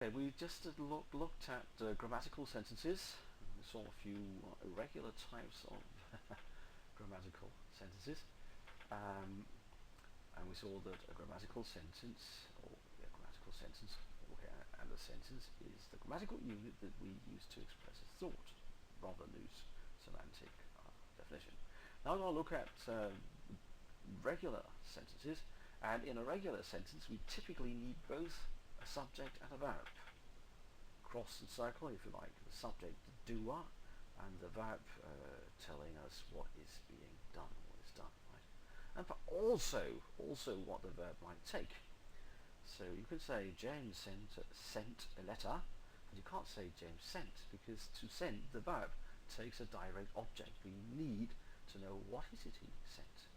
Okay, we just looked at grammatical sentences. We saw a few irregular types of grammatical sentences. Um, and we saw that a grammatical sentence, or a grammatical sentence, okay, and a sentence is the grammatical unit that we use to express a thought, rather loose semantic definition. Now we're going to look at regular sentences, and in a regular sentence we typically need both a subject and a verb. Cross and circle, if you like, the subject, the doer, and the verb telling us what is being done, what is done, right? And but also what the verb might take. So you could say James sent a letter, but you can't say James sent, because to send, the verb, takes a direct object. We need to know what is it he sent.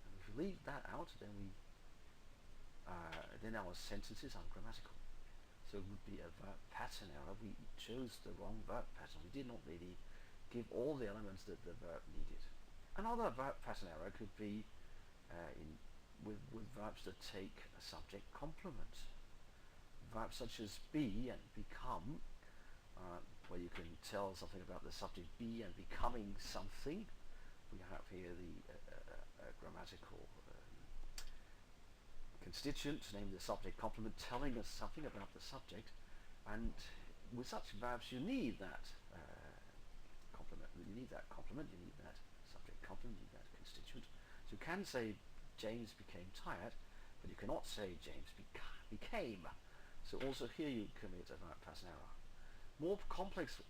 And if you leave that out, then our sentences are grammatical. So it would be a verb pattern error. We chose the wrong verb pattern. We did not really give all the elements that the verb needed. Another verb pattern error could be with verbs that take a subject complement. Verbs such as be and become, where you can tell something about the subject be and becoming something. We have here the grammatical constituent, namely the subject complement, telling us something about the subject, and with such verbs you need that complement. You need that complement. You need that subject complement. You need that constituent. So you can say James became tired, but you cannot say James became. So also here you commit a verb pattern error. More complex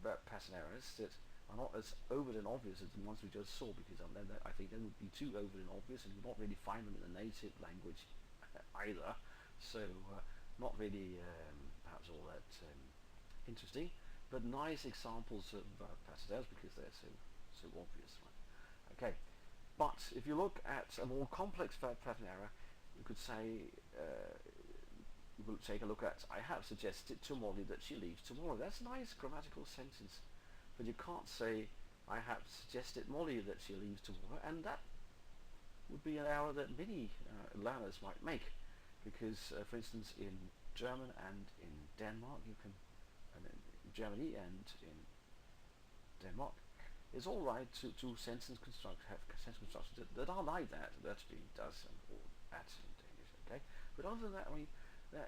verb pattern errors that are not as overt and obvious as the ones we just saw, because I think they would be too overt and obvious, and you would not really find them in the native language either. So not really perhaps all that interesting, but nice examples of verb pattern errors because they're so obvious. Right? Okay, but if you look at a more complex verb pattern error, you could say we'll take a look at, I have suggested to Molly that she leaves tomorrow. That's a nice grammatical sentence, but you can't say I have suggested Molly that she leaves tomorrow, and that would be an error that many learners might make, because for instance in German and in Denmark you can, and in Germany and in Denmark, it's all right to have sentence constructions that are like that. That's being does or at in Danish, okay? But other than that, I mean,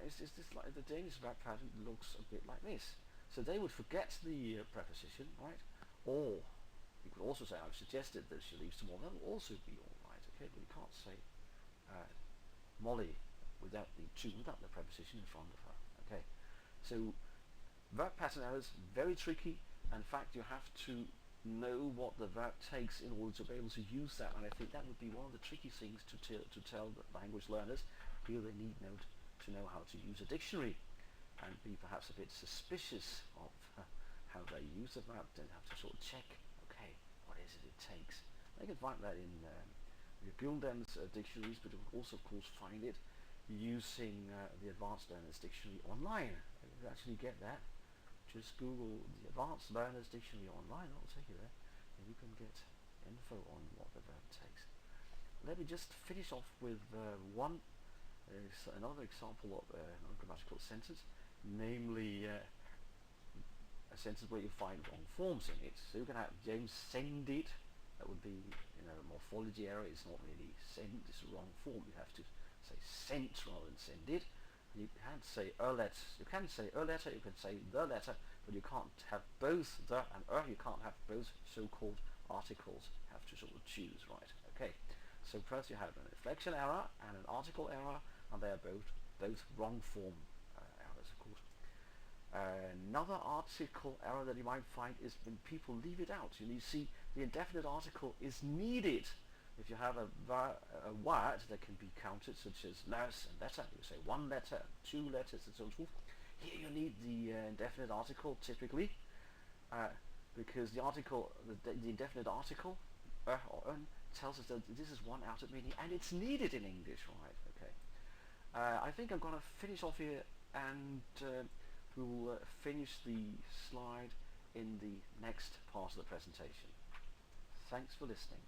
it's this like the Danish verb pattern looks a bit like this. So they would forget the preposition, right? Or you could also say I've suggested that she leaves tomorrow. That will also be all right, okay? But you can't say Molly without the preposition in front of her, okay? So verb pattern errors, very tricky. In fact, you have to know what the verb takes in order to be able to use that, and I think that would be one of the tricky things to tell the language learners. Here they need to know how to use a dictionary and be perhaps a bit suspicious of how they use the verb. Then have to sort of check, okay, what is it takes. They can find that in Gulden's dictionaries, but you can also of course find it using the Advanced Learners Dictionary online. You can actually get that. Just Google the Advanced Learners Dictionary online, it'll take you there, and you can get info on what the verb takes. Let me just finish off with another example of a non-grammatical sentence, namely a sentence where you find wrong forms in it. So you can have James sended. That would be, a morphology error. It's not really send, it's the wrong form. You have to say sent rather than sended. You can't say a letter. You can say a letter, you can say the letter, but you can't have both the and you can't have both so-called articles. You have to sort of choose, right? Okay. So first you have an inflection error and an article error, and they are both wrong form errors, of course. Another article error that you might find is when people leave it out. You see the indefinite article is needed. If you have a word that can be counted, such as nurse and letter, you say one letter, two letters, and so forth. Here you need the indefinite article typically, because the article, the indefinite article, or tells us that this is one out of many, and it's needed in English, right? Okay. I think I'm going to finish off here, and we'll finish the slide in the next part of the presentation. Thanks for listening.